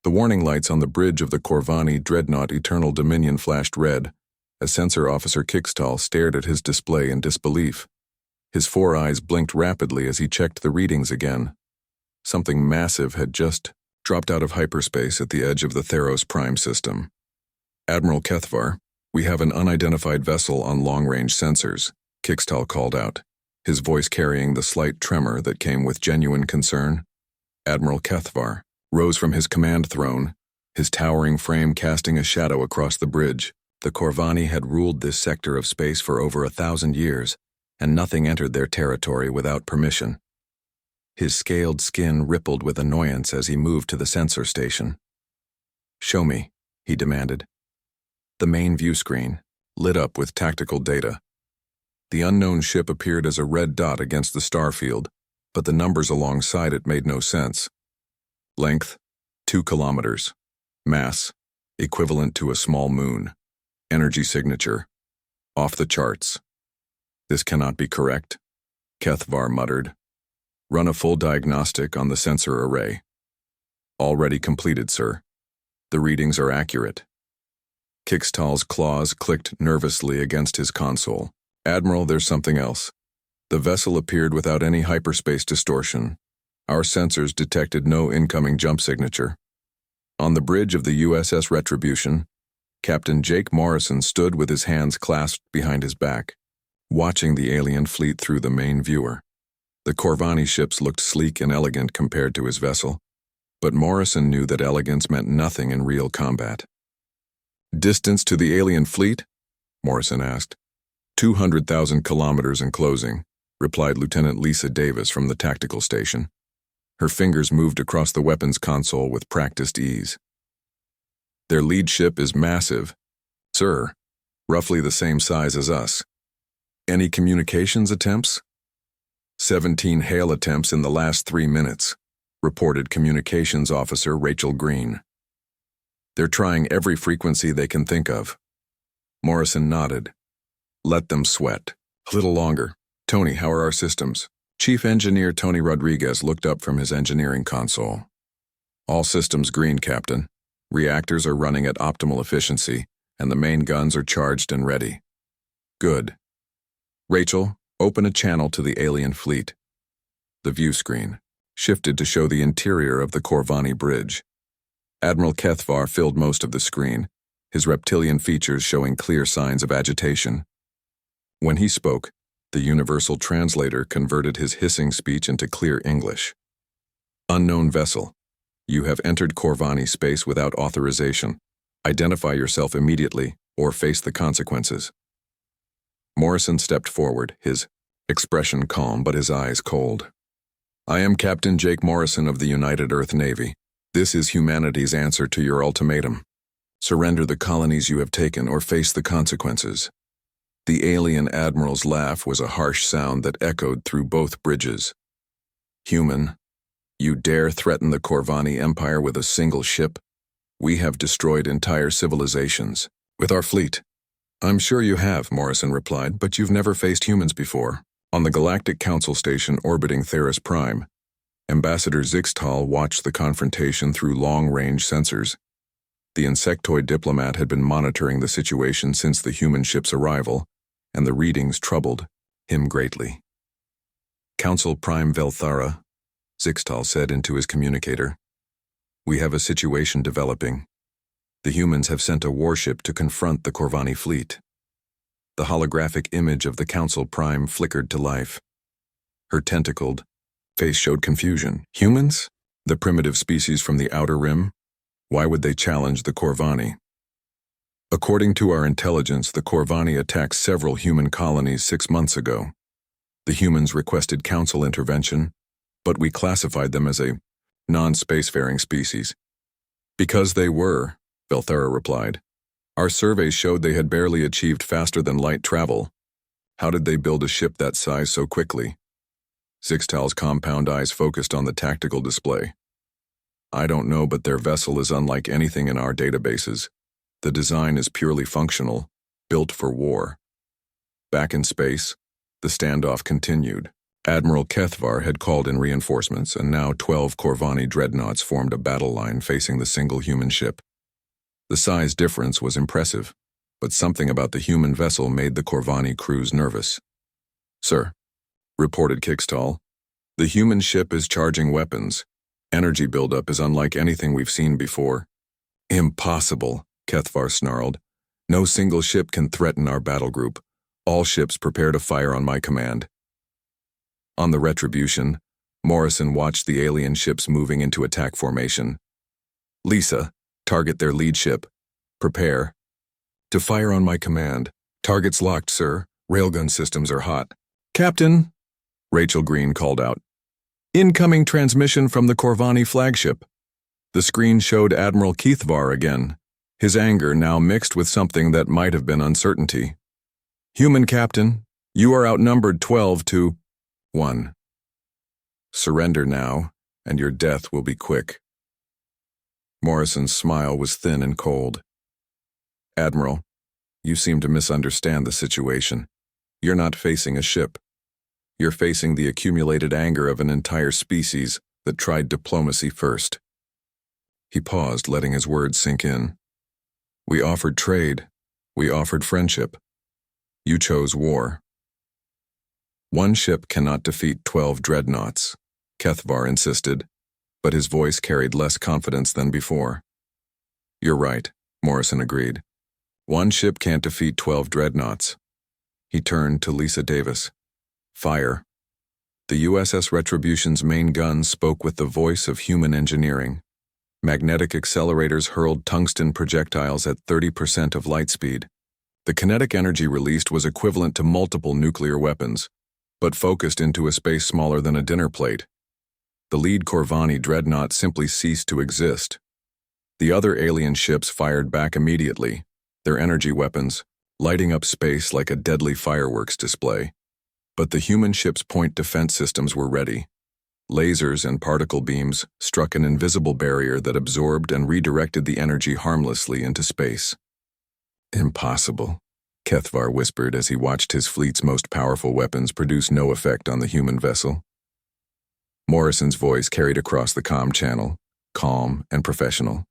The warning lights on the bridge of the Corvani Dreadnought Eternal Dominion flashed red as Sensor Officer Kickstall stared at his display in disbelief. His 4 eyes blinked rapidly as he checked the readings again. Something massive had just dropped out of hyperspace at the edge of the Theros Prime system. "Admiral Kethvar, we have an unidentified vessel on long-range sensors," Kickstall called out, his voice carrying the slight tremor that came with genuine concern. Admiral Kethvar rose from his command throne, his towering frame casting a shadow across the bridge. The Corvani had ruled this sector of space for over 1,000 years, and nothing entered their territory without permission. His scaled skin rippled with annoyance as he moved to the sensor station. "Show me," he demanded. The main view screen lit up with tactical data. The unknown ship appeared as a red dot against the star field, but the numbers alongside it made no sense. Length, 2 kilometers. Mass, equivalent to a small moon. Energy signature, off the charts. "This cannot be correct," Kethvar muttered. "Run a full diagnostic on the sensor array." "Already completed, sir. The readings are accurate." Kickstall's claws clicked nervously against his console. "Admiral, there's something else. The vessel appeared without any hyperspace distortion. Our sensors detected no incoming jump signature." On the bridge of the USS Retribution, Captain Jake Morrison stood with his hands clasped behind his back, watching the alien fleet through the main viewer. The Corvani ships looked sleek and elegant compared to his vessel, but Morrison knew that elegance meant nothing in real combat. "Distance to the alien fleet?" Morrison asked. 200,000 kilometers in closing," replied Lieutenant Lisa Davis from the tactical station. Her fingers moved across the weapons console with practiced ease. "Their lead ship is massive, sir, roughly the same size as us. Any communications attempts?" 17 hail attempts in the last 3 minutes, reported Communications Officer Rachel Green. "They're trying every frequency they can think of." Morrison nodded. "Let them sweat. A little longer. Tony, how are our systems?" Chief Engineer Tony Rodriguez looked up from his engineering console. "All systems green, Captain. Reactors are running at optimal efficiency, and the main guns are charged and ready." "Good. Rachel, open a channel to the alien fleet." The view screen shifted to show the interior of the Corvani bridge. Admiral Kethvar filled most of the screen, his reptilian features showing clear signs of agitation. When he spoke, the universal translator converted his hissing speech into clear English. "Unknown vessel. You have entered Corvani space without authorization. Identify yourself immediately or face the consequences." Morrison stepped forward, his expression calm but his eyes cold. "I am Captain Jake Morrison of the United Earth Navy. This is humanity's answer to your ultimatum. Surrender the colonies you have taken or face the consequences." The alien admiral's laugh was a harsh sound that echoed through both bridges. "Human, you dare threaten the Corvani Empire with a single ship? We have destroyed entire civilizations with our fleet." "I'm sure you have," Morrison replied, "but you've never faced humans before." On the Galactic Council station orbiting Theros Prime, Ambassador Zixtal watched the confrontation through long-range sensors. The insectoid diplomat had been monitoring the situation since the human ship's arrival, and the readings troubled him greatly. "Council Prime Velthara," Zixtal said into his communicator, "we have a situation developing. The humans have sent a warship to confront the Corvani fleet." The holographic image of the Council Prime flickered to life. Her tentacled face showed confusion. "Humans? The primitive species from the Outer Rim? Why would they challenge the Corvani?" "According to our intelligence, the Corvani attacked several human colonies 6 months ago. The humans requested council intervention, but we classified them as a non-spacefaring species." "Because they were," Velthara replied. "Our surveys showed they had barely achieved faster-than-light travel. How did they build a ship that size so quickly?" Zixtal's compound eyes focused on the tactical display. "I don't know, but their vessel is unlike anything in our databases. The design is purely functional, built for war." Back in space, the standoff continued. Admiral Kethvar had called in reinforcements, and now 12 Corvani dreadnoughts formed a battle line facing the single human ship. The size difference was impressive, but something about the human vessel made the Corvani crews nervous. "Sir," reported Kickstall, "the human ship is charging weapons. Energy buildup is unlike anything we've seen before." "Impossible," Kethvar snarled. "No single ship can threaten our battle group. All ships prepare to fire on my command." On the Retribution, Morrison watched the alien ships moving into attack formation. "Lisa, target their lead ship. Prepare." "To fire on my command. Targets locked, sir. Railgun systems are hot." "Captain," Rachel Green called out. "Incoming transmission from the Corvani flagship." The screen showed Admiral Kethvar again, his anger now mixed with something that might have been uncertainty. "Human captain, you are outnumbered 12-1. Surrender now, and your death will be quick." Morrison's smile was thin and cold. "Admiral, you seem to misunderstand the situation. You're not facing a ship. You're facing the accumulated anger of an entire species that tried diplomacy first." He paused, letting his words sink in. "We offered trade. We offered friendship. You chose war. One ship cannot defeat 12 dreadnoughts," Kethvar insisted, but his voice carried less confidence than before. "You're right," Morrison agreed. "One ship can't defeat 12 dreadnoughts." He turned to Lisa Davis. "Fire." The USS Retribution's main guns spoke with the voice of human engineering. Magnetic accelerators hurled tungsten projectiles at 30% of light speed. The kinetic energy released was equivalent to multiple nuclear weapons, but focused into a space smaller than a dinner plate. The lead Corvani dreadnought simply ceased to exist. The other alien ships fired back immediately, their energy weapons lighting up space like a deadly fireworks display. But the human ship's point defense systems were ready. Lasers and particle beams struck an invisible barrier that absorbed and redirected the energy harmlessly into space. "Impossible," Kethvar whispered as he watched his fleet's most powerful weapons produce no effect on the human vessel. Morrison's voice carried across the comm channel, calm and professional.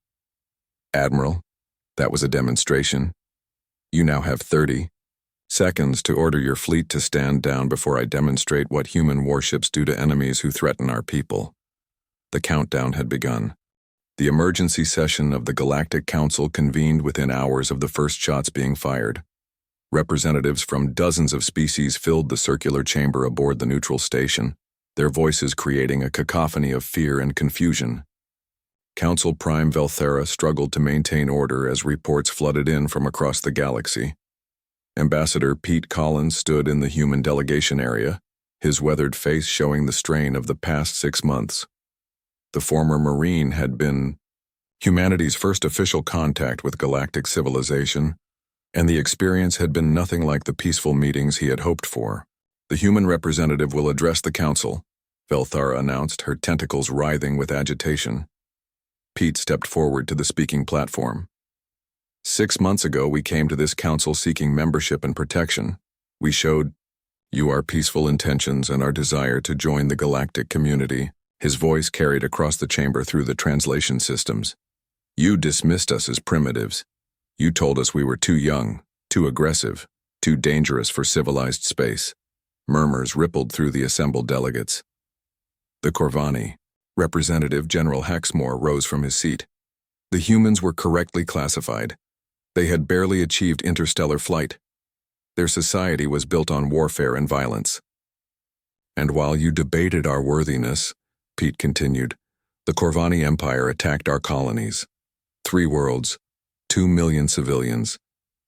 "Admiral, that was a demonstration. You now have 30 seconds to order your fleet to stand down before I demonstrate what human warships do to enemies who threaten our people." The countdown had begun. The emergency session of the Galactic Council convened within hours of the first shots being fired. Representatives from dozens of species filled the circular chamber aboard the neutral station, their voices creating a cacophony of fear and confusion. Council Prime Velthera struggled to maintain order as reports flooded in from across the galaxy. Ambassador Pete Collins stood in the human delegation area, his weathered face showing the strain of the past 6 months. The former Marine had been humanity's first official contact with galactic civilization, and the experience had been nothing like the peaceful meetings he had hoped for. "The human representative will address the council," Velthara announced, her tentacles writhing with agitation. Pete stepped forward to the speaking platform. 6 months ago, we came to this council seeking membership and protection. We showed you our peaceful intentions and our desire to join the galactic community." His voice carried across the chamber through the translation systems. "You dismissed us as primitives. You told us we were too young, too aggressive, too dangerous for civilized space." Murmurs rippled through the assembled delegates. The Corvani, Representative General Hexmore, rose from his seat. The humans were correctly classified. They had barely achieved interstellar flight. Their society was built on warfare and violence. "And while you debated our worthiness," Pete continued, "the Corvani Empire attacked our colonies. 3 worlds, 2 million civilians,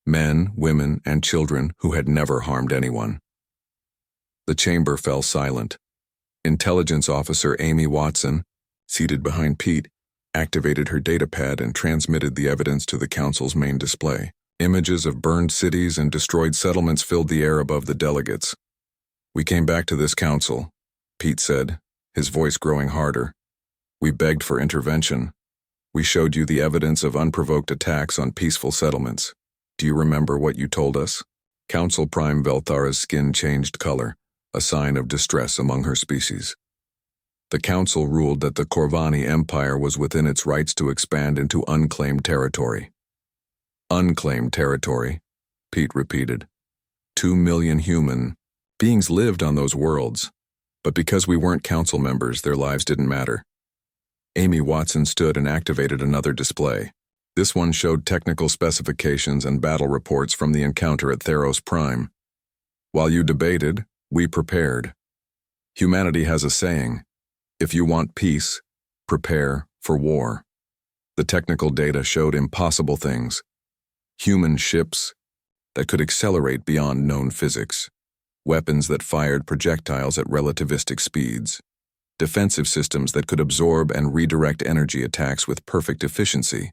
men, women, and children who had never harmed anyone." The chamber fell silent. Intelligence Officer Amy Watson, seated behind Pete, activated her datapad and transmitted the evidence to the council's main display. Images of burned cities and destroyed settlements filled the air above the delegates. "We came back to this council," Pete said, his voice growing harder. "We begged for intervention. We showed you the evidence of unprovoked attacks on peaceful settlements. Do you remember what you told us?" Council Prime Velthara's skin changed color, a sign of distress among her species. The Council ruled that the Corvani Empire was within its rights to expand into unclaimed territory. Unclaimed territory, Pete repeated. 2 million human beings lived on those worlds, but because we weren't council members, their lives didn't matter. Amy Watson stood and activated another display. This one showed technical specifications and battle reports from the encounter at Theros Prime. While you debated, we prepared. Humanity has a saying, if you want peace, prepare for war. The technical data showed impossible things. Human ships that could accelerate beyond known physics. Weapons that fired projectiles at relativistic speeds. Defensive systems that could absorb and redirect energy attacks with perfect efficiency.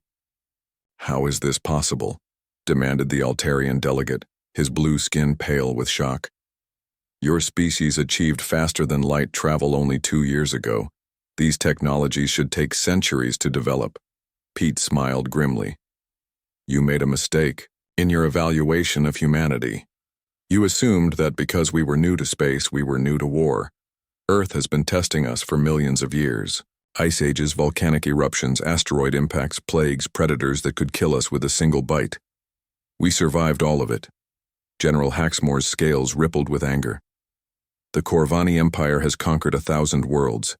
How is this possible? Demanded the Altarian delegate, his blue skin pale with shock. Your species achieved faster than light travel only 2 years ago. These technologies should take centuries to develop. Pete smiled grimly. You made a mistake in your evaluation of humanity. You assumed that because we were new to space, we were new to war. Earth has been testing us for millions of years. Ice ages, volcanic eruptions, asteroid impacts, plagues, predators that could kill us with a single bite. We survived all of it. General Haxmore's scales rippled with anger. The Corvani Empire has conquered 1,000 worlds.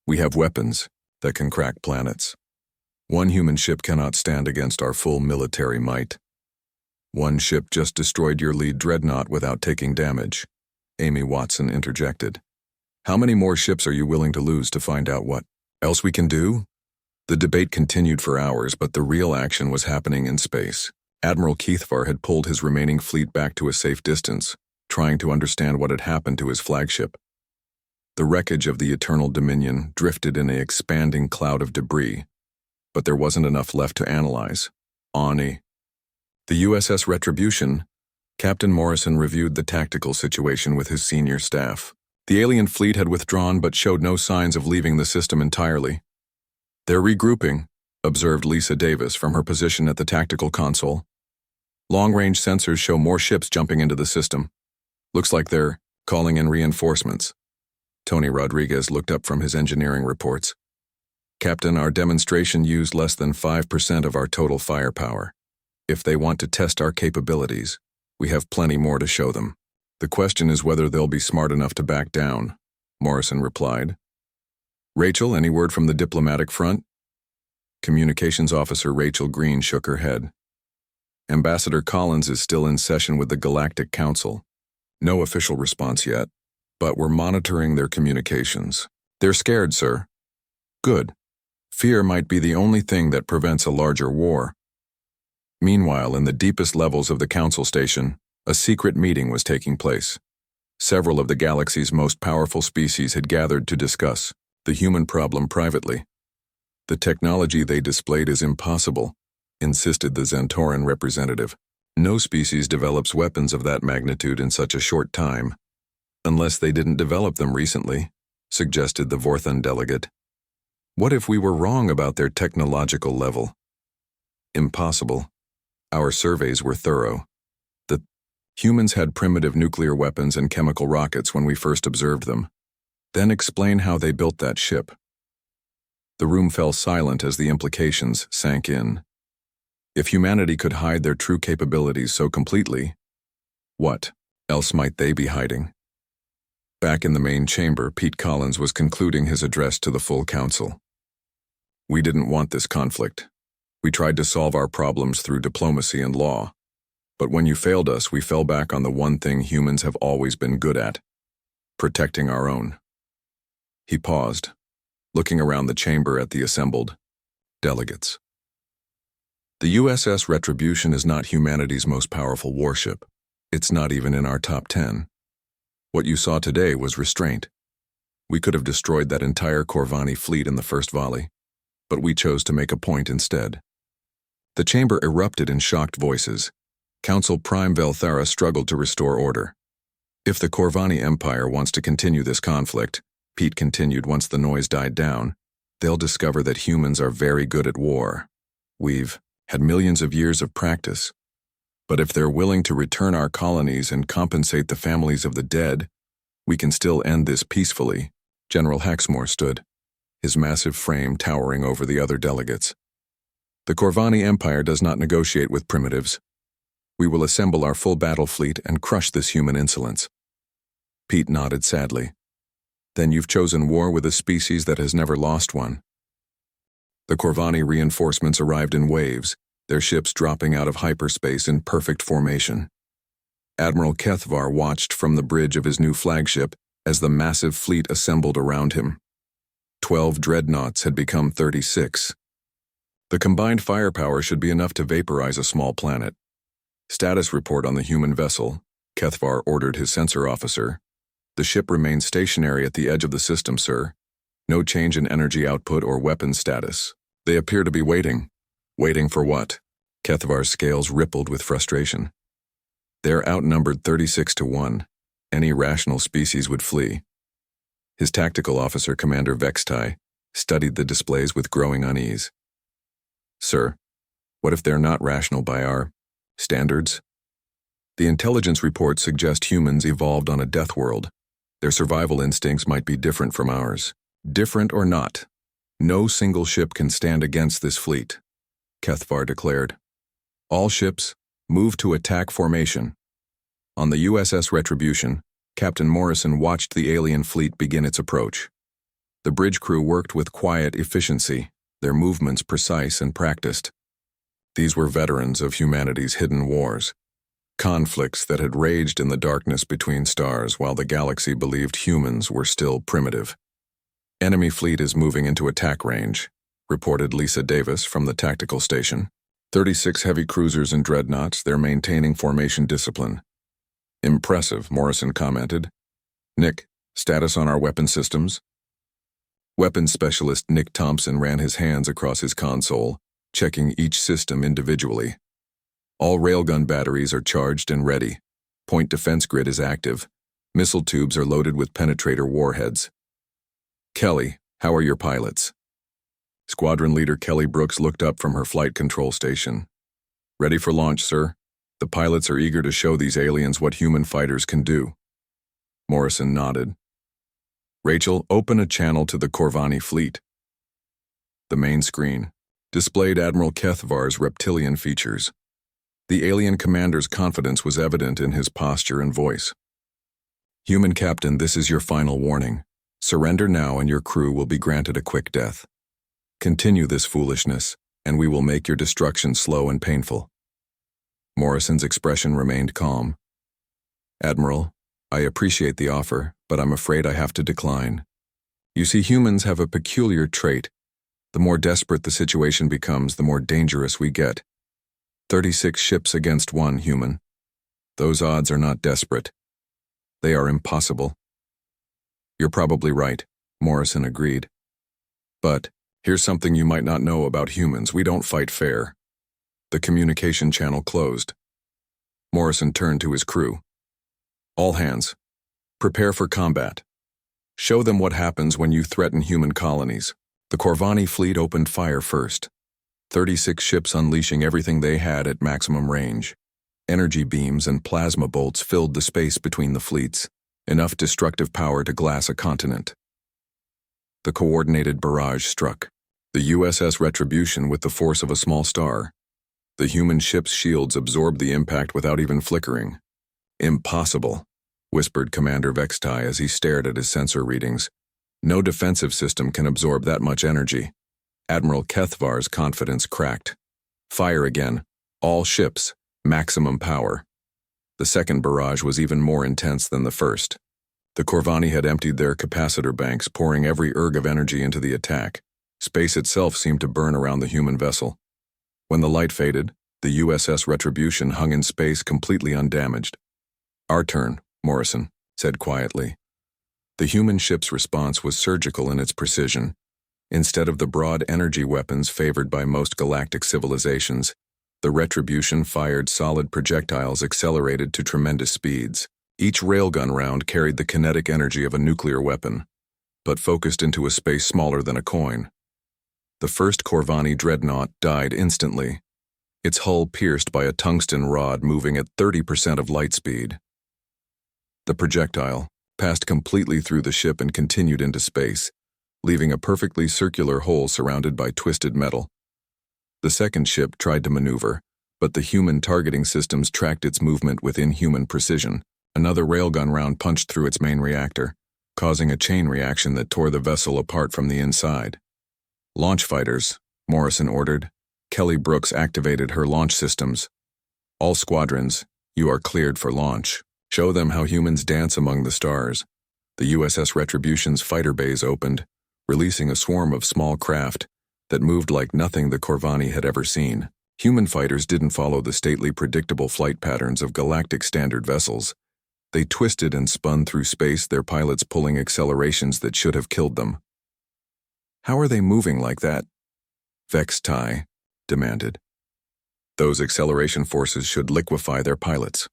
We have weapons that can crack planets. One human ship cannot stand against our full military might. One ship just destroyed your lead dreadnought without taking damage. Amy Watson interjected. How many more ships are you willing to lose to find out what else we can do? The debate continued for hours, but the real action was happening in space. Admiral Keithvar had pulled his remaining fleet back to a safe distance, trying to understand what had happened to his flagship. The wreckage of the Eternal Dominion drifted in an expanding cloud of debris, but there wasn't enough left to analyze. The USS Retribution, Captain Morrison reviewed the tactical situation with his senior staff. The alien fleet had withdrawn but showed no signs of leaving the system entirely. They're regrouping, observed Lisa Davis from her position at the tactical console. Long-range sensors show more ships jumping into the system. Looks like they're calling in reinforcements. Tony Rodriguez looked up from his engineering reports. Captain, our demonstration used less than 5% of our total firepower. If they want to test our capabilities, we have plenty more to show them. The question is whether they'll be smart enough to back down, Morrison replied. Rachel, any word from the diplomatic front? Communications Officer Rachel Green shook her head. Ambassador Collins is still in session with the Galactic Council. No official response yet, but we're monitoring their communications. They're scared, sir. Good. Fear might be the only thing that prevents a larger war. Meanwhile, in the deepest levels of the Council Station, a secret meeting was taking place. Several of the galaxy's most powerful species had gathered to discuss the human problem privately. The technology they displayed is impossible, insisted the Xantoran representative. No species develops weapons of that magnitude in such a short time. Unless they didn't develop them recently, suggested the Vorthon delegate. What if we were wrong about their technological level? Impossible. Our surveys were thorough. The humans had primitive nuclear weapons and chemical rockets when we first observed them. Then explain how they built that ship. The room fell silent as the implications sank in. If humanity could hide their true capabilities so completely, what else might they be hiding? Back in the main chamber, Pete Collins was concluding his address to the full council. We didn't want this conflict. We tried to solve our problems through diplomacy and law. But when you failed us, we fell back on the one thing humans have always been good at: protecting our own. He paused, looking around the chamber at the assembled delegates. The USS Retribution is not humanity's most powerful warship. It's not even in our top 10. What you saw today was restraint. We could have destroyed that entire Corvani fleet in the first volley, but we chose to make a point instead. The chamber erupted in shocked voices. Council Prime Velthara struggled to restore order. If the Corvani Empire wants to continue this conflict, Pete continued once the noise died down, they'll discover that humans are very good at war. We've had millions of years of practice. But if they're willing to return our colonies and compensate the families of the dead, We can still end this peacefully. General Hexmore stood, his massive frame towering over the other delegates. The Corvani Empire does not negotiate with primitives. We will assemble our full battle fleet and crush this human insolence. Pete nodded sadly. Then you've chosen war with a species that has never lost one. The Corvani reinforcements arrived in waves, their ships dropping out of hyperspace in perfect formation. Admiral Kethvar watched from the bridge of his new flagship as the massive fleet assembled around him. 12 dreadnoughts had become 36. The combined firepower should be enough to vaporize a small planet. Status report on the human vessel, Kethvar ordered his sensor officer. The ship remains stationary at the edge of the system, sir. No change in energy output or weapon status. They appear to be waiting. Waiting for what? Kethvar's scales rippled with frustration. They're outnumbered 36-1. Any rational species would flee. His tactical officer, Commander Vextai, studied the displays with growing unease. Sir, what if they're not rational by our standards? The intelligence reports suggest humans evolved on a death world. Their survival instincts might be different from ours. Different or not, no single ship can stand against this fleet, Kethvar declared. All ships, move to attack formation. On the USS Retribution, Captain Morrison watched the alien fleet begin its approach. The bridge crew worked with quiet efficiency, their movements precise and practiced. These were veterans of humanity's hidden wars, conflicts that had raged in the darkness between stars while the galaxy believed humans were still primitive. Enemy fleet is moving into attack range, reported Lisa Davis from the tactical station. 36 heavy cruisers and dreadnoughts, they're maintaining formation discipline. Impressive, Morrison commented. Nick, status on our weapon systems? Weapons specialist Nick Thompson ran his hands across his console, checking each system individually. All railgun batteries are charged and ready. Point defense grid is active. Missile tubes are loaded with penetrator warheads. Kelly, how are your pilots? Squadron leader Kelly Brooks looked up from her flight control station. Ready for launch, sir. The pilots are eager to show these aliens what human fighters can do. Morrison nodded. Rachel, open a channel to the Corvani fleet. The main screen displayed Admiral Kethvar's reptilian features. The alien commander's confidence was evident in his posture and voice. Human captain, this is your final warning. Surrender now and your crew will be granted a quick death. Continue this foolishness, and we will make your destruction slow and painful. Morrison's expression remained calm. Admiral, I appreciate the offer, but I'm afraid I have to decline. You see, humans have a peculiar trait. The more desperate the situation becomes, the more dangerous we get. 36 ships against one human. Those odds are not desperate. They are impossible. You're probably right, Morrison agreed. But here's something you might not know about humans. We don't fight fair. The communication channel closed. Morrison turned to his crew. All hands, prepare for combat. Show them what happens when you threaten human colonies. The Corvani fleet opened fire first. 36 ships unleashing everything they had at maximum range. Energy beams and plasma bolts filled the space between the fleets, enough destructive power to glass a continent. The coordinated barrage struck. The USS Retribution with the force of a small star. The human ship's shields absorbed the impact without even flickering. Impossible, whispered Commander Vextai as he stared at his sensor readings. No defensive system can absorb that much energy. Admiral Kethvar's confidence cracked. Fire again. All ships. Maximum power. The second barrage was even more intense than the first. The Corvani had emptied their capacitor banks, pouring every erg of energy into the attack. Space itself seemed to burn around the human vessel. When the light faded, the USS Retribution hung in space completely undamaged. Our turn, Morrison said quietly. The human ship's response was surgical in its precision. Instead of the broad energy weapons favored by most galactic civilizations, the Retribution fired solid projectiles accelerated to tremendous speeds. Each railgun round carried the kinetic energy of a nuclear weapon, but focused into a space smaller than a coin. The first Corvani dreadnought died instantly, its hull pierced by a tungsten rod moving at 30% of light speed. The projectile, passed completely through the ship and continued into space, leaving a perfectly circular hole surrounded by twisted metal. The second ship tried to maneuver, but the human targeting systems tracked its movement with inhuman precision. Another railgun round punched through its main reactor, causing a chain reaction that tore the vessel apart from the inside. "Launch fighters," Morrison ordered. Kelly Brooks activated her launch systems. "All squadrons, you are cleared for launch. Show them how humans dance among the stars." The USS Retribution's fighter bays opened, releasing a swarm of small craft that moved like nothing the Corvani had ever seen. Human fighters didn't follow the stately, predictable flight patterns of Galactic standard vessels. They twisted and spun through space, their pilots pulling accelerations that should have killed them. "How are they moving like that?" Vextai demanded. "Those acceleration forces should liquefy their pilots."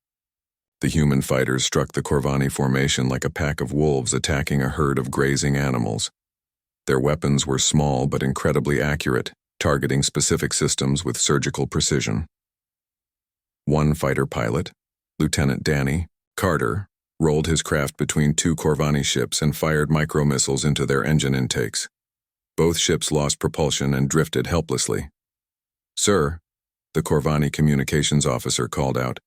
The human fighters struck the Corvani formation like a pack of wolves attacking a herd of grazing animals. Their weapons were small but incredibly accurate, targeting specific systems with surgical precision. One fighter pilot, Lieutenant Danny Carter, rolled his craft between two Corvani ships and fired micromissiles into their engine intakes. Both ships lost propulsion and drifted helplessly. "Sir," the Corvani communications officer called out,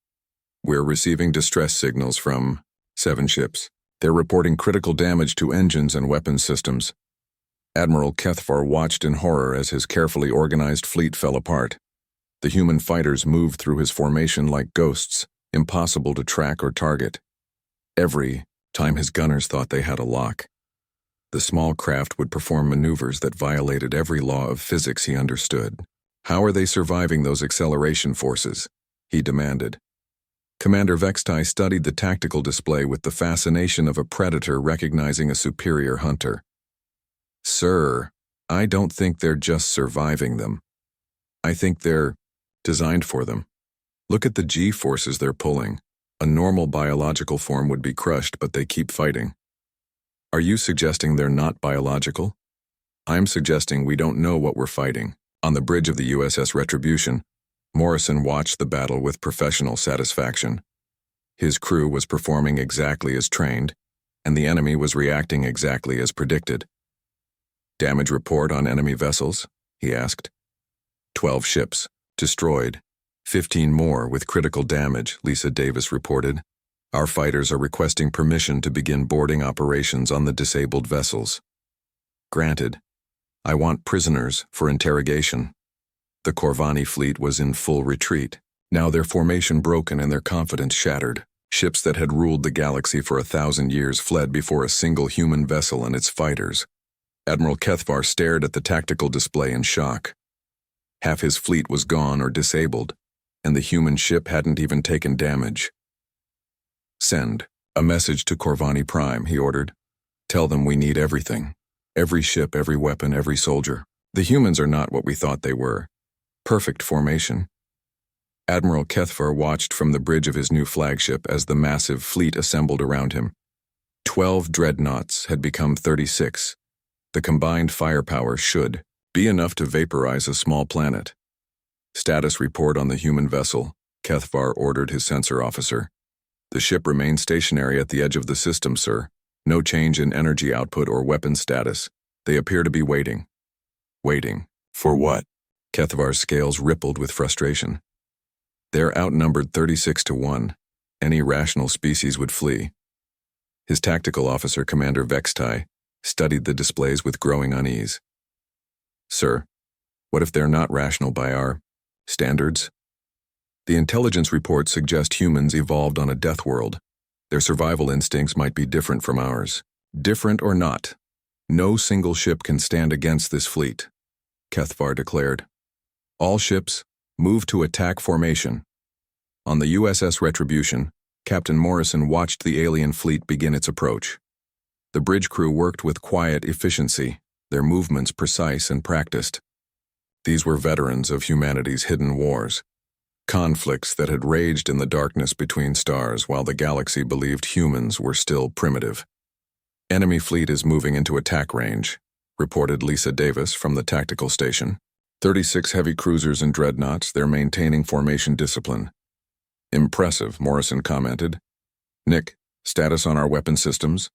"we're receiving distress signals from 7 ships. They're reporting critical damage to engines and weapons systems." Admiral Kethvar watched in horror as his carefully organized fleet fell apart. The human fighters moved through his formation like ghosts, impossible to track or target. Every time his gunners thought they had a lock, the small craft would perform maneuvers that violated every law of physics he understood. "How are they surviving those acceleration forces?" he demanded. Commander Vextai studied the tactical display with the fascination of a predator recognizing a superior hunter. "Sir, I don't think they're just surviving them. I think they're designed for them. Look at the G-forces they're pulling. A normal biological form would be crushed, but they keep fighting." "Are you suggesting they're not biological?" "I'm suggesting we don't know what we're fighting." On the bridge of the USS Retribution, Morrison watched the battle with professional satisfaction. His crew was performing exactly as trained, and the enemy was reacting exactly as predicted. "Damage report on enemy vessels?" he asked. 12 ships, destroyed. 15 more with critical damage, Lisa Davis reported. "Our fighters are requesting permission to begin boarding operations on the disabled vessels." "Granted. I want prisoners for interrogation." The Corvani fleet was in full retreat, now their formation broken and their confidence shattered. Ships that had ruled the galaxy for 1,000 years fled before a single human vessel and its fighters. Admiral Kethvar stared at the tactical display in shock. Half his fleet was gone or disabled, and the human ship hadn't even taken damage. "Send a message to Corvani Prime," he ordered. "Tell them we need everything. Every ship, every weapon, every soldier. The humans are not what we thought they were. Perfect formation." Admiral Kethvar watched from the bridge of his new flagship as the massive fleet assembled around him. 12 dreadnoughts had become 36. The combined firepower should be enough to vaporize a small planet. "Status report on the human vessel," Kethvar ordered his sensor officer. "The ship remains stationary at the edge of the system, sir. No change in energy output or weapon status. They appear to be waiting." "Waiting? For what?" Kethvar's scales rippled with frustration. "They're outnumbered 36 to 1. Any rational species would flee." His tactical officer, Commander Vextai, studied the displays with growing unease. "Sir, what if they're not rational by our standards? The intelligence reports suggest humans evolved on a death world. Their survival instincts might be different from ours. Different or not, no single ship can stand against this fleet," Kethvar declared. "All ships, move to attack formation." On the USS Retribution, Captain Morrison watched the alien fleet begin its approach. The bridge crew worked with quiet efficiency, their movements precise and practiced. These were veterans of humanity's hidden wars, conflicts that had raged in the darkness between stars while the galaxy believed humans were still primitive. "Enemy fleet is moving into attack range," reported Lisa Davis from the tactical station. 36 heavy cruisers and dreadnoughts, they're maintaining formation discipline." "Impressive," Morrison commented. "Nick, Status on our weapon systems?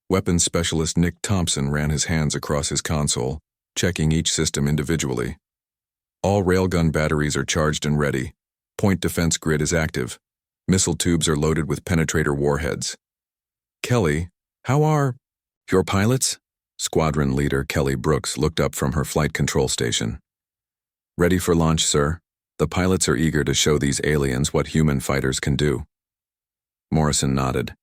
Weapons specialist Nick Thompson ran his hands across his console, checking each system individually. All railgun batteries are charged and ready. Point defense grid is active. Missile tubes are loaded with penetrator warheads. Kelly, how are your pilots? Squadron leader Kelly Brooks looked up from her flight control station. Ready for launch, sir. The pilots are eager to show these aliens what human fighters can do. Morrison nodded.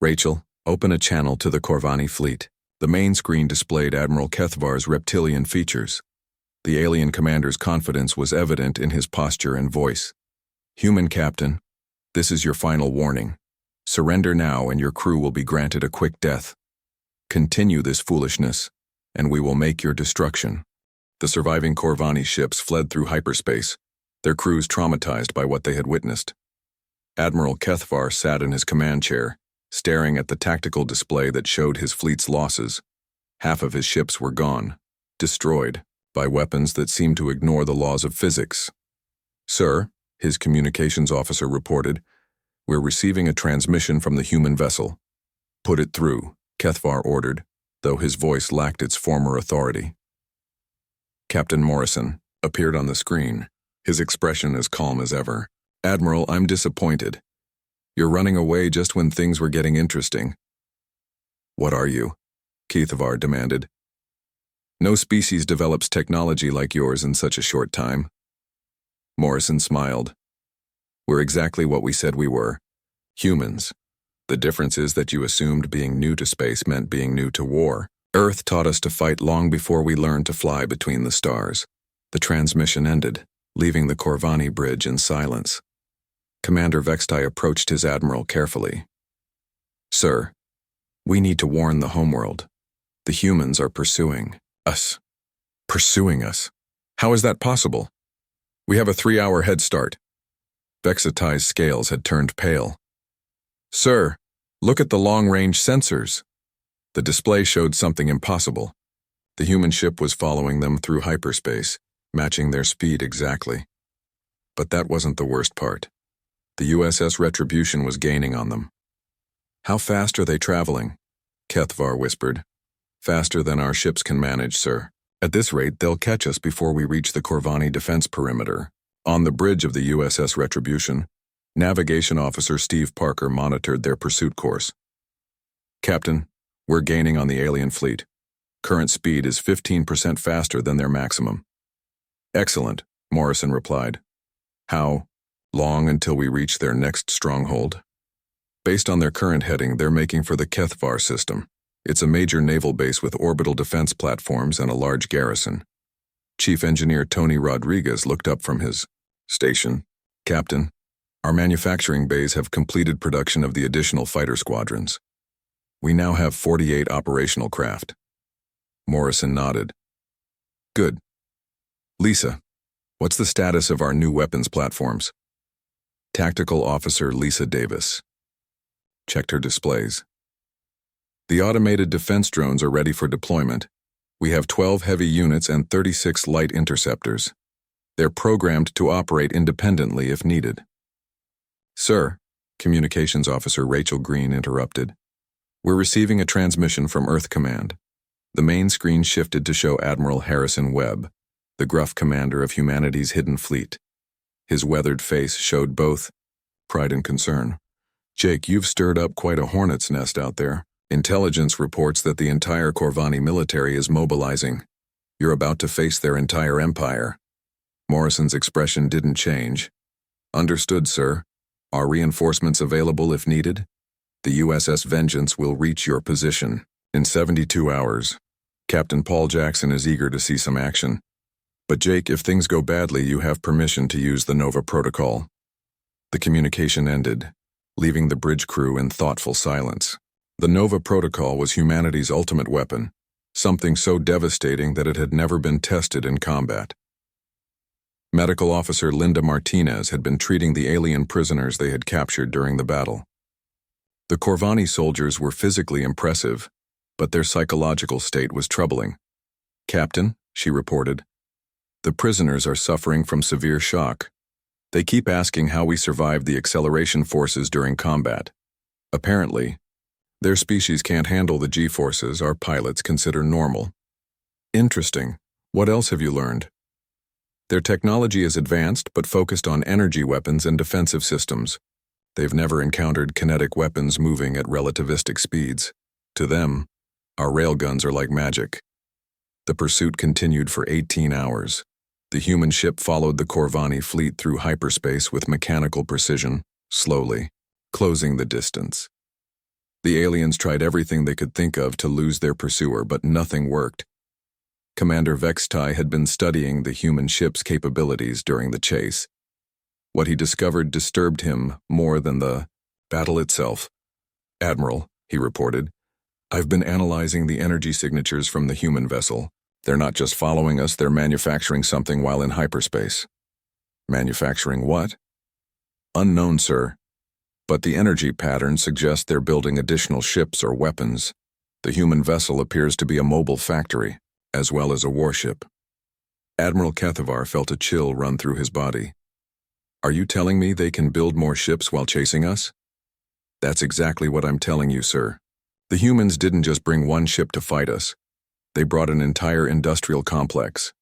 Rachel, open a channel to the Corvani fleet. The main screen displayed Admiral Kethvar's reptilian features. The alien commander's confidence was evident in his posture and voice. Human captain, this is your final warning. Surrender now and your crew will be granted a quick death. Continue this foolishness, and we will make your destruction. The surviving Corvani ships fled through hyperspace, their crews traumatized by what they had witnessed. Admiral Kethvar sat in his command chair, staring at the tactical display that showed his fleet's losses. Half of his ships were gone, destroyed, by weapons that seemed to ignore the laws of physics. Sir, his communications officer reported, we're receiving a transmission from the human vessel. Put it through, Kethvar ordered, though his voice lacked its former authority. Captain Morrison appeared on the screen, his expression as calm as ever. Admiral, I'm disappointed. You're running away just when things were getting interesting. What are you? Kethvar demanded. No species develops technology like yours in such a short time. Morrison smiled. We're exactly what we said we were. Humans. The difference is that you assumed being new to space meant being new to war. Earth taught us to fight long before we learned to fly between the stars. The transmission ended, leaving the Corvani bridge in silence. Commander Vextai approached his admiral carefully. Sir, we need to warn the homeworld. The humans are pursuing us. Pursuing us? How is that possible? We have a 3-hour head start. Vexatai's scales had turned pale. Sir, look at the long-range sensors. The display showed something impossible. The human ship was following them through hyperspace, matching their speed exactly. But that wasn't the worst part. The USS Retribution was gaining on them. How fast are they traveling? Kethvar whispered. Faster than our ships can manage, sir. At this rate, they'll catch us before we reach the Corvani defense perimeter. On the bridge of the USS Retribution, Navigation Officer Steve Parker monitored their pursuit course. Captain, we're gaining on the alien fleet. Current speed is 15% faster than their maximum. Excellent, Morrison replied. How long until we reach their next stronghold? Based on their current heading, they're making for the Kethvar system. It's a major naval base with orbital defense platforms and a large garrison. Chief Engineer Tony Rodriguez looked up from his station. Captain, our manufacturing bays have completed production of the additional fighter squadrons. We now have 48 operational craft. Morrison nodded. Good. Lisa, what's the status of our new weapons platforms? Tactical Officer Lisa Davis checked her displays. The automated defense drones are ready for deployment. We have 12 heavy units and 36 light interceptors. They're programmed to operate independently if needed. Sir, Communications Officer Rachel Green interrupted. We're receiving a transmission from Earth Command. The main screen shifted to show Admiral Harrison Webb, the gruff commander of humanity's hidden fleet. His weathered face showed both pride and concern. Jake, you've stirred up quite a hornet's nest out there. Intelligence reports that the entire Corvani military is mobilizing. You're about to face their entire empire. Morrison's expression didn't change. Understood, sir. Are reinforcements available if needed? The USS Vengeance will reach your position in 72 hours. Captain Paul Jackson is eager to see some action. But Jake, if things go badly, you have permission to use the Nova Protocol. The communication ended, leaving the bridge crew in thoughtful silence. The Nova Protocol was humanity's ultimate weapon, something so devastating that it had never been tested in combat. Medical Officer Linda Martinez had been treating the alien prisoners they had captured during the battle. The Corvani soldiers were physically impressive, but their psychological state was troubling. Captain, she reported, the prisoners are suffering from severe shock. They keep asking how we survived the acceleration forces during combat. Apparently, their species can't handle the G-forces our pilots consider normal. Interesting. What else have you learned? Their technology is advanced but focused on energy weapons and defensive systems. They've never encountered kinetic weapons moving at relativistic speeds. To them, our railguns are like magic. The pursuit continued for 18 hours. The human ship followed the Corvani fleet through hyperspace with mechanical precision, slowly, closing the distance. The aliens tried everything they could think of to lose their pursuer, but nothing worked. Commander Vextai had been studying the human ship's capabilities during the chase. What he discovered disturbed him more than the battle itself. "Admiral," he reported, "I've been analyzing the energy signatures from the human vessel. They're not just following us, they're manufacturing something while in hyperspace." "Manufacturing what?" "Unknown, sir. But the energy pattern suggests they're building additional ships or weapons. The human vessel appears to be a mobile factory, as well as a warship." Admiral Kethavar felt a chill run through his body. "Are you telling me they can build more ships while chasing us?" "That's exactly what I'm telling you, sir. The humans didn't just bring one ship to fight us. They brought an entire industrial complex."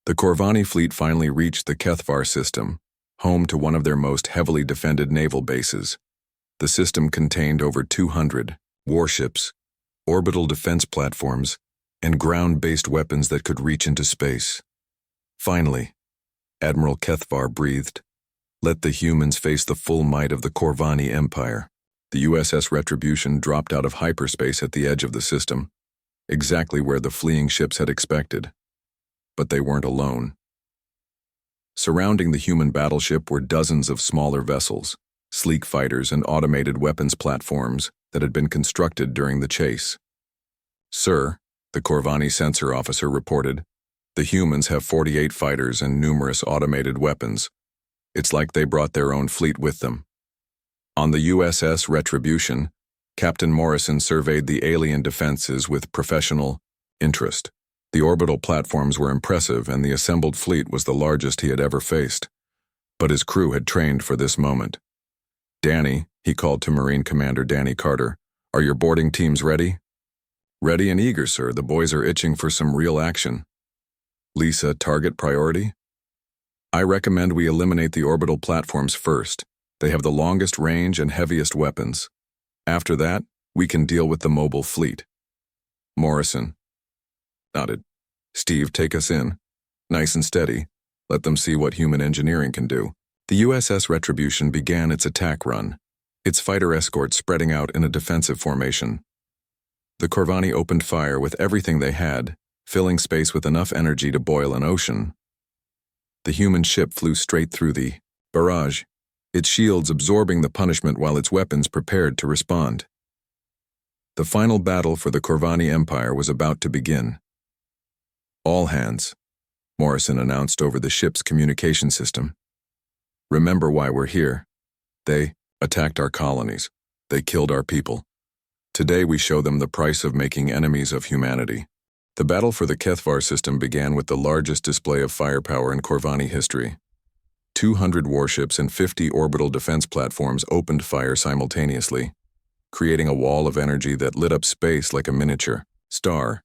The Corvani fleet finally reached the Kethavar system, home to one of their most heavily defended naval bases. The system contained over 200 warships, orbital defense platforms, and ground-based weapons that could reach into space. Finally, Admiral Kethavar breathed. Let the humans face the full might of the Corvani Empire. The USS Retribution dropped out of hyperspace at the edge of the system, exactly where the fleeing ships had expected. But they weren't alone. Surrounding the human battleship were dozens of smaller vessels, sleek fighters and automated weapons platforms that had been constructed during the chase. "Sir," the Corvani sensor officer reported, "the humans have 48 fighters and numerous automated weapons. It's like they brought their own fleet with them." On the USS Retribution, Captain Morrison surveyed the alien defenses with professional interest. The orbital platforms were impressive, and the assembled fleet was the largest he had ever faced. But his crew had trained for this moment. "Danny," he called to Marine Commander Danny Carter, "are your boarding teams ready?" "Ready and eager, sir. The boys are itching for some real action." "Lisa, target priority?" "I recommend we eliminate the orbital platforms first. They have the longest range and heaviest weapons. After that, we can deal with the mobile fleet." Morrison nodded. "Steve, take us in. Nice and steady. Let them see what human engineering can do." The USS Retribution began its attack run, its fighter escort spreading out in a defensive formation. The Corvani opened fire with everything they had, filling space with enough energy to boil an ocean. The human ship flew straight through the barrage, its shields absorbing the punishment while its weapons prepared to respond. The final battle for the Corvani Empire was about to begin. "All hands," Morrison announced over the ship's communication system. "Remember why we're here. They attacked our colonies. They killed our people. Today we show them the price of making enemies of humanity." The battle for the Kethavar system began with the largest display of firepower in Corvani history. 200 warships and 50 orbital defense platforms opened fire simultaneously, creating a wall of energy that lit up space like a miniature star.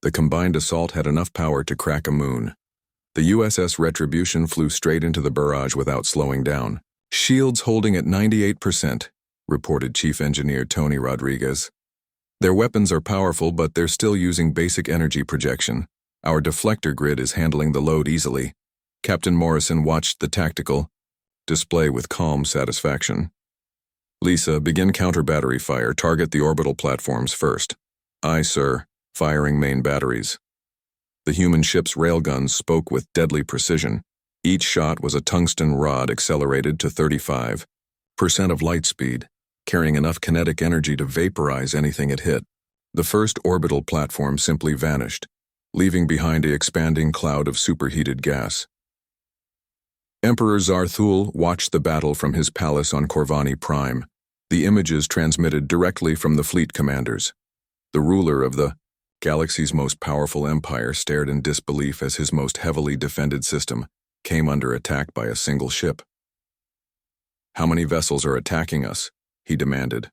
The combined assault had enough power to crack a moon. The USS Retribution flew straight into the barrage without slowing down. "Shields holding at 98%, reported Chief Engineer Tony Rodriguez. "Their weapons are powerful, but they're still using basic energy projection. Our deflector grid is handling the load easily." Captain Morrison watched the tactical display with calm satisfaction. "Lisa, begin counter-battery fire. Target the orbital platforms first." "Aye, sir. Firing main batteries." The human ship's railguns spoke with deadly precision. Each shot was a tungsten rod accelerated to 35% of light speed, carrying enough kinetic energy to vaporize anything it hit. The first orbital platform simply vanished, leaving behind an expanding cloud of superheated gas. Emperor Zarthul watched the battle from his palace on Corvani Prime, the images transmitted directly from the fleet commanders. The ruler of the galaxy's most powerful empire stared in disbelief as his most heavily defended system came under attack by a single ship. "How many vessels are attacking us?" he demanded.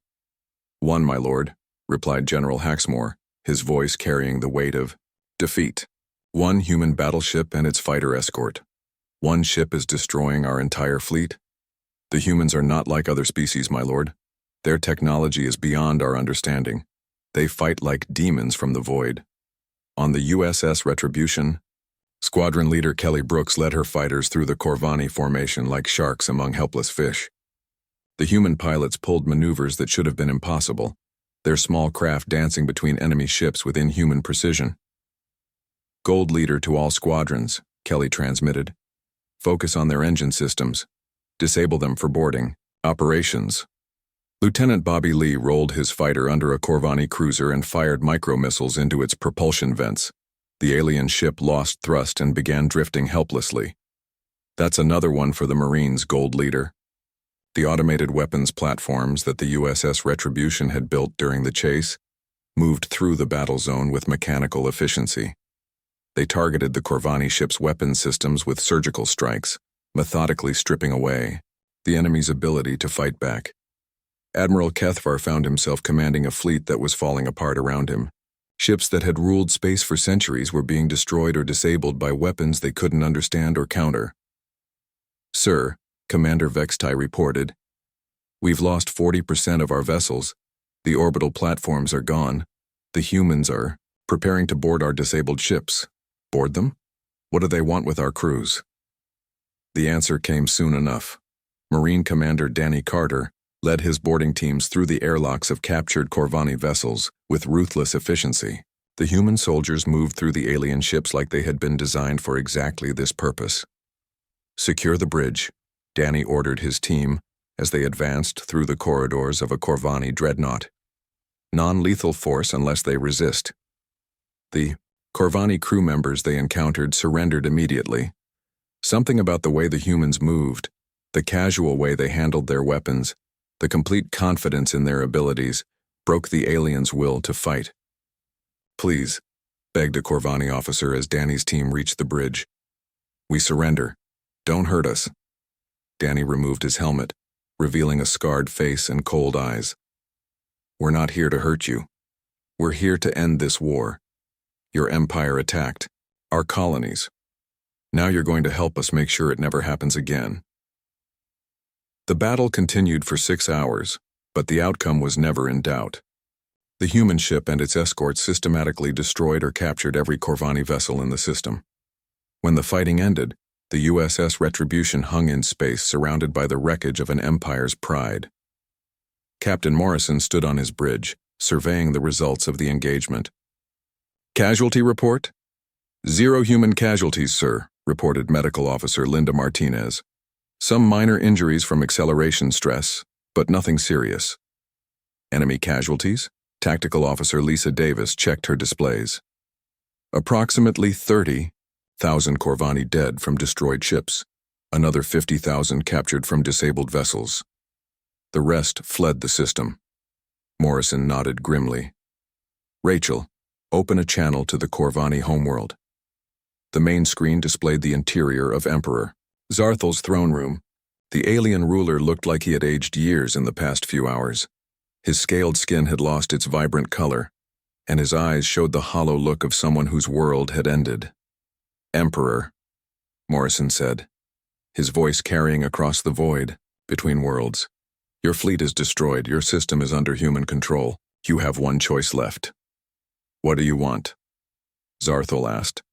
"One, my lord," replied General Haxmore, his voice carrying the weight of defeat. "One human battleship and its fighter escort. One ship is destroying our entire fleet. The humans are not like other species, my lord. Their technology is beyond our understanding. They fight like demons from the void. On the USS Retribution, Squadron Leader Kelly Brooks led her fighters through the Corvani formation like sharks among helpless fish. The human pilots pulled maneuvers that should have been impossible, their small craft dancing between enemy ships with inhuman precision. "Gold Leader to all squadrons," Kelly transmitted. "Focus on their engine systems. Disable them for boarding. Operations." Lieutenant Bobby Lee rolled his fighter under a Corvani cruiser and fired micro-missiles into its propulsion vents. The alien ship lost thrust and began drifting helplessly. "That's another one for the Marines, Gold Leader." The automated weapons platforms that the USS Retribution had built during the chase moved through the battle zone with mechanical efficiency. They targeted the Corvani ship's weapons systems with surgical strikes, methodically stripping away the enemy's ability to fight back. Admiral Kethvar found himself commanding a fleet that was falling apart around him. Ships that had ruled space for centuries were being destroyed or disabled by weapons they couldn't understand or counter. "Sir," Commander Vextai reported, "we've lost 40% of our vessels. The orbital platforms are gone. The humans are preparing to board our disabled ships." "Board them? What do they want with our crews?" The answer came soon enough. Marine Commander Danny Carter led his boarding teams through the airlocks of captured Corvani vessels with ruthless efficiency. The human soldiers moved through the alien ships like they had been designed for exactly this purpose. "Secure the bridge," Danny ordered his team as they advanced through the corridors of a Corvani dreadnought. "Non-lethal force unless they resist." The Corvani crew members they encountered surrendered immediately. Something about the way the humans moved, the casual way they handled their weapons, the complete confidence in their abilities, broke the aliens' will to fight. "Please," begged a Corvani officer as Danny's team reached the bridge. "We surrender. Don't hurt us." Danny removed his helmet, revealing a scarred face and cold eyes. "We're not here to hurt you. We're here to end this war. Your empire attacked our colonies. Now you're going to help us make sure it never happens again." The battle continued for 6 hours, but the outcome was never in doubt. The human ship and its escorts systematically destroyed or captured every Corvani vessel in the system. When the fighting ended, the USS Retribution hung in space surrounded by the wreckage of an empire's pride. Captain Morrison stood on his bridge, surveying the results of the engagement. "Casualty report?" "Zero human casualties, sir," reported Medical Officer Linda Martinez. "Some minor injuries from acceleration stress, but nothing serious." "Enemy casualties?" Tactical Officer Lisa Davis checked her displays. "Approximately 30,000 Corvani dead from destroyed ships, another 50,000 captured from disabled vessels. The rest fled the system." Morrison nodded grimly. "Rachel, open a channel to the Corvani homeworld." The main screen displayed the interior of Emperor Zarthel's throne room. The alien ruler looked like he had aged years in the past few hours. His scaled skin had lost its vibrant color, and his eyes showed the hollow look of someone whose world had ended. "Emperor," Morrison said, his voice carrying across the void between worlds. "Your fleet is destroyed. Your system is under human control. You have one choice left." "What do you want?" Zarthel asked,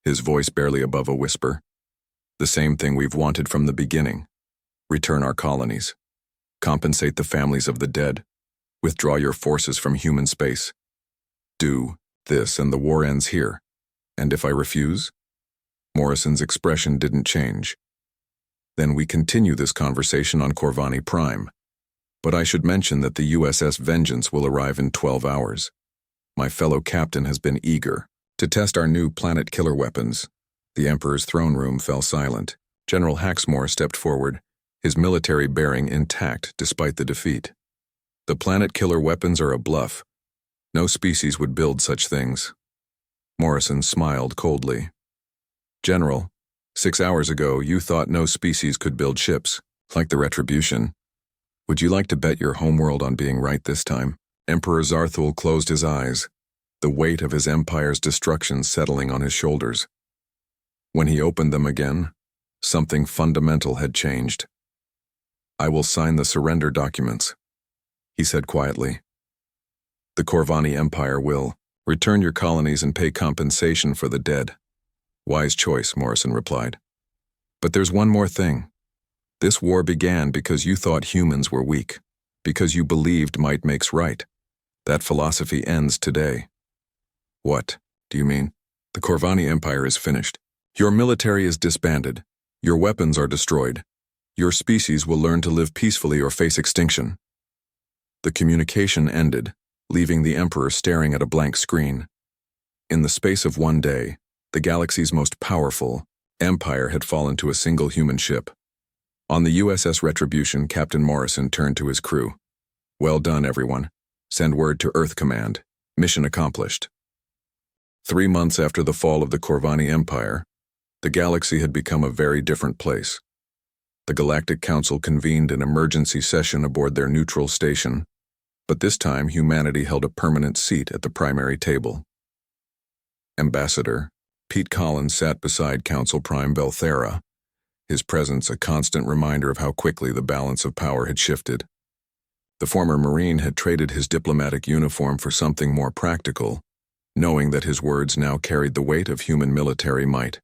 his voice barely above a whisper. "The same thing we've wanted from the beginning. Return our colonies. Compensate the families of the dead. Withdraw your forces from human space. Do this and the war ends here. And if I refuse?" Morrison's expression didn't change. "Then we continue this conversation on Corvani Prime. But I should mention that the USS Vengeance will arrive in 12 hours. My fellow captain has been eager to test our new planet killer weapons." The Emperor's throne room fell silent. General Haxmore stepped forward, his military bearing intact despite the defeat. "The planet killer weapons are a bluff. No species would build such things." Morrison smiled coldly. "General, 6 hours ago you thought no species could build ships, like the Retribution. Would you like to bet your homeworld on being right this time?" Emperor Zarthul closed his eyes, the weight of his empire's destruction settling on his shoulders. When he opened them again, something fundamental had changed. "I will sign the surrender documents," he said quietly. "The Corvani Empire will return your colonies and pay compensation for the dead." "Wise choice," Morrison replied. "But there's one more thing. This war began because you thought humans were weak, because you believed might makes right. That philosophy ends today." "What do you mean?" "The Corvani Empire is finished. Your military is disbanded. Your weapons are destroyed. Your species will learn to live peacefully or face extinction." The communication ended, leaving the Emperor staring at a blank screen. In the space of one day, the galaxy's most powerful empire had fallen to a single human ship. On the USS Retribution, Captain Morrison turned to his crew. "Well done, everyone. Send word to Earth Command. Mission accomplished." 3 months after the fall of the Corvani Empire, the galaxy had become a very different place. The Galactic Council convened an emergency session aboard their neutral station, but this time humanity held a permanent seat at the primary table. Ambassador Pete Collins sat beside Council Prime Belthera, his presence a constant reminder of how quickly the balance of power had shifted. The former Marine had traded his diplomatic uniform for something more practical, knowing that his words now carried the weight of human military might.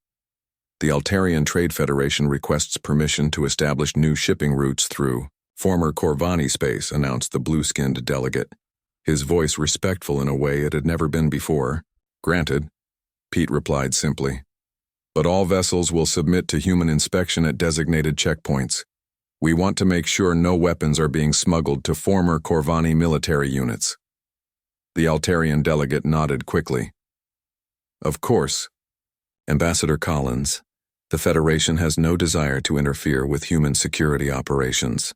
The Altarian Trade Federation requests permission to establish new shipping routes through former Corvani space, announced the blue-skinned delegate, his voice respectful in a way it had never been before. "Granted," Pete replied simply. "But all vessels will submit to human inspection at designated checkpoints. We want to make sure no weapons are being smuggled to former Corvani military units." The Altarian delegate nodded quickly. "Of course, Ambassador Collins, the Federation has no desire to interfere with human security operations."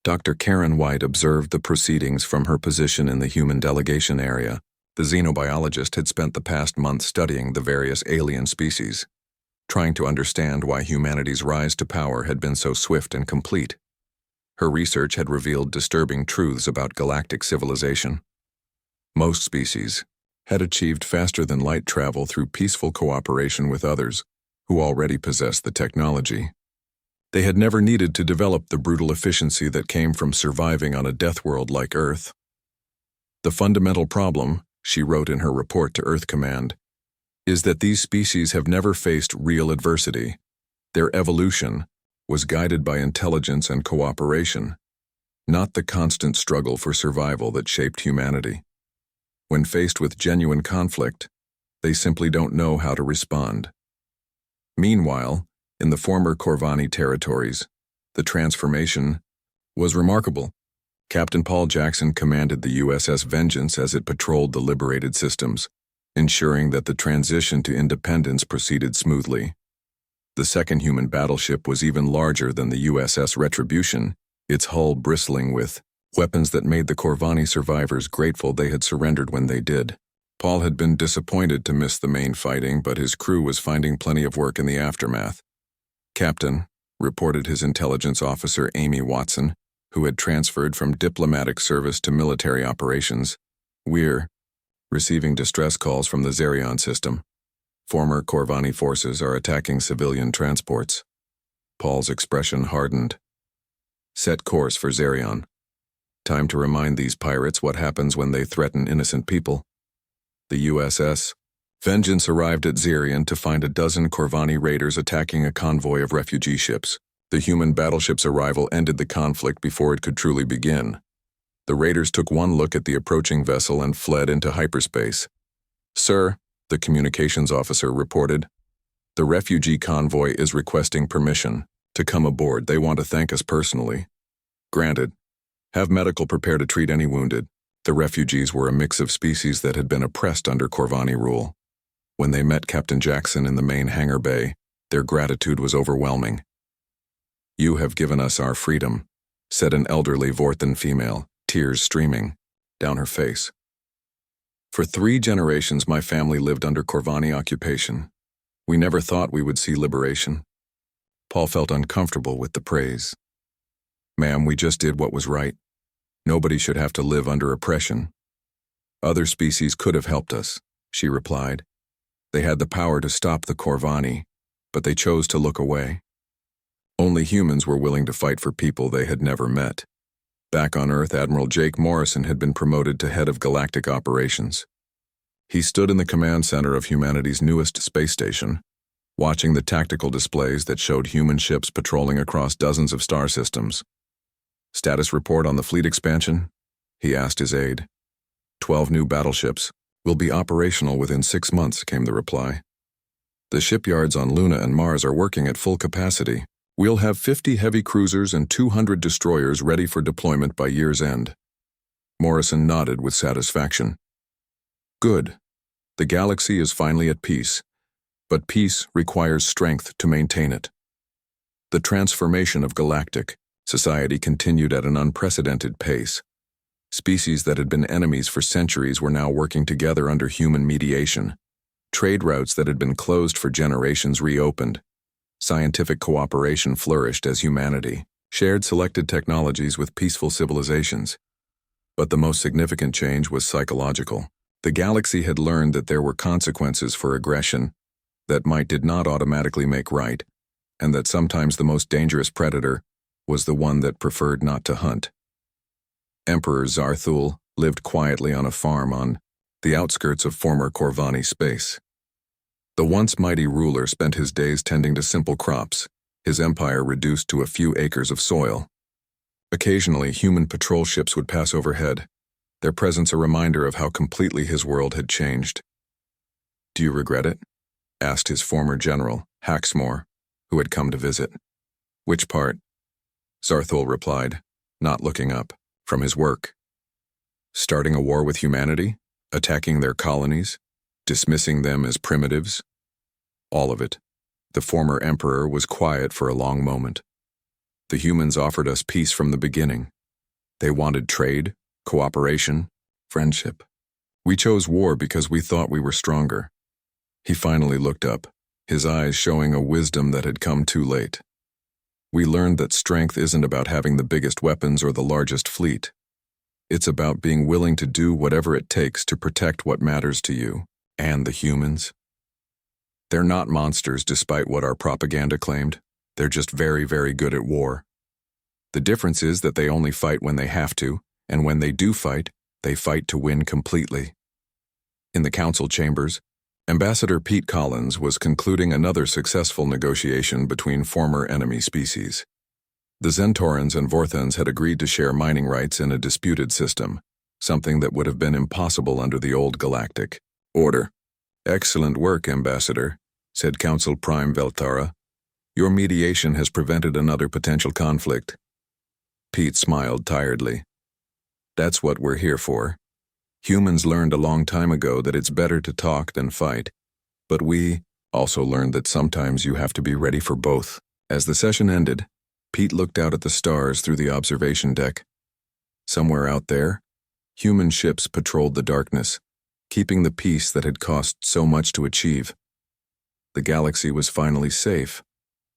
Dr. Karen White observed the proceedings from her position in the human delegation area. The xenobiologist had spent the past month studying the various alien species, trying to understand why humanity's rise to power had been so swift and complete. Her research had revealed disturbing truths about galactic civilization. Most species had achieved faster-than-light travel through peaceful cooperation with others who already possessed the technology. They had never needed to develop the brutal efficiency that came from surviving on a death world like Earth. "The fundamental problem," she wrote in her report to Earth Command, "is that these species have never faced real adversity. Their evolution was guided by intelligence and cooperation, not the constant struggle for survival that shaped humanity. When faced with genuine conflict, they simply don't know how to respond." Meanwhile, in the former Corvani territories, the transformation was remarkable. Captain Paul Jackson commanded the USS Vengeance as it patrolled the liberated systems, ensuring that the transition to independence proceeded smoothly. The second human battleship was even larger than the USS Retribution, its hull bristling with weapons that made the Corvani survivors grateful they had surrendered when they did. Paul had been disappointed to miss the main fighting, but his crew was finding plenty of work in the aftermath. "Captain," reported his intelligence officer Amy Watson, who had transferred from diplomatic service to military operations, "we're receiving distress calls from the Zerion system. Former Corvani forces are attacking civilian transports." Paul's expression hardened. "Set course for Zerion. Time to remind these pirates what happens when they threaten innocent people." The USS Vengeance arrived at Zerion to find a dozen Corvani raiders attacking a convoy of refugee ships. The human battleship's arrival ended the conflict before it could truly begin. The raiders took one look at the approaching vessel and fled into hyperspace. "Sir," the communications officer reported, "the refugee convoy is requesting permission to come aboard. They want to thank us personally." "Granted. Have medical prepare to treat any wounded." The refugees were a mix of species that had been oppressed under Corvani rule. When they met Captain Jackson in the main hangar bay, their gratitude was overwhelming. "You have given us our freedom," said an elderly Vorthan female, tears streaming down her face. "For 3 generations my family lived under Corvani occupation. We never thought we would see liberation." Paul felt uncomfortable with the praise. "Ma'am, we just did what was right. Nobody should have to live under oppression. Other species could have helped us, she replied. They had the power to stop the Corvani, but they chose to look away. Only humans were willing to fight for people they had never met. Back on Earth, Admiral Jake Morrison had been promoted to head of Galactic operations. He stood in the command center of humanity's newest space station, watching the tactical displays that showed human ships patrolling across dozens of star systems. "Status report on the fleet expansion?" he asked his aide. 12 new battleships. Will be operational within 6 months, came the reply. The shipyards on Luna and Mars are working at full capacity. We'll have 50 heavy cruisers and 200 destroyers ready for deployment by year's end. Morrison nodded with satisfaction. Good. The galaxy is finally at peace, but peace requires strength to maintain it. The transformation of Galactic society continued at an unprecedented pace. Species that had been enemies for centuries were now working together under human mediation. Trade routes that had been closed for generations reopened. Scientific cooperation flourished as humanity shared selected technologies with peaceful civilizations. But the most significant change was psychological. The galaxy had learned that there were consequences for aggression, that might did not automatically make right, and that sometimes the most dangerous predator was the one that preferred not to hunt. Emperor Zarthul lived quietly on a farm on the outskirts of former Corvani space. The once mighty ruler spent his days tending to simple crops, his empire reduced to a few acres of soil. Occasionally, human patrol ships would pass overhead, their presence a reminder of how completely his world had changed. "Do you regret it?" asked his former general, Haxmore, who had come to visit. "Which part?" Zarthul replied, not looking up from his work. "Starting a war with humanity? Attacking their colonies? Dismissing them as primitives?" "All of it." The former emperor was quiet for a long moment. "The humans offered us peace from the beginning. They wanted trade, cooperation, friendship. We chose war because we thought we were stronger." He finally looked up, his eyes showing a wisdom that had come too late. "We learned that strength isn't about having the biggest weapons or the largest fleet. It's about being willing to do whatever it takes to protect what matters to you and the humans. They're not monsters despite what our propaganda claimed. They're just very, very good at war. The difference is that they only fight when they have to, and when they do fight, they fight to win completely." In the council chambers, Ambassador Pete Collins was concluding another successful negotiation between former enemy species. The Zentorans and Vorthans had agreed to share mining rights in a disputed system, something that would have been impossible under the old Galactic order. "Excellent work, Ambassador," said Council Prime Veltara. "Your mediation has prevented another potential conflict." Pete smiled tiredly. "That's what we're here for. Humans learned a long time ago that it's better to talk than fight, but we also learned that sometimes you have to be ready for both." As the session ended, Pete looked out at the stars through the observation deck. Somewhere out there, human ships patrolled the darkness, keeping the peace that had cost so much to achieve. The galaxy was finally safe,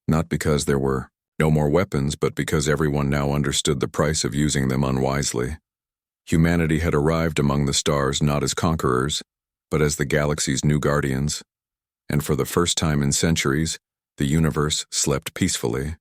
not because there were no more weapons, but because everyone now understood the price of using them unwisely. Humanity had arrived among the stars not as conquerors, but as the galaxy's new guardians, and for the first time in centuries, the universe slept peacefully.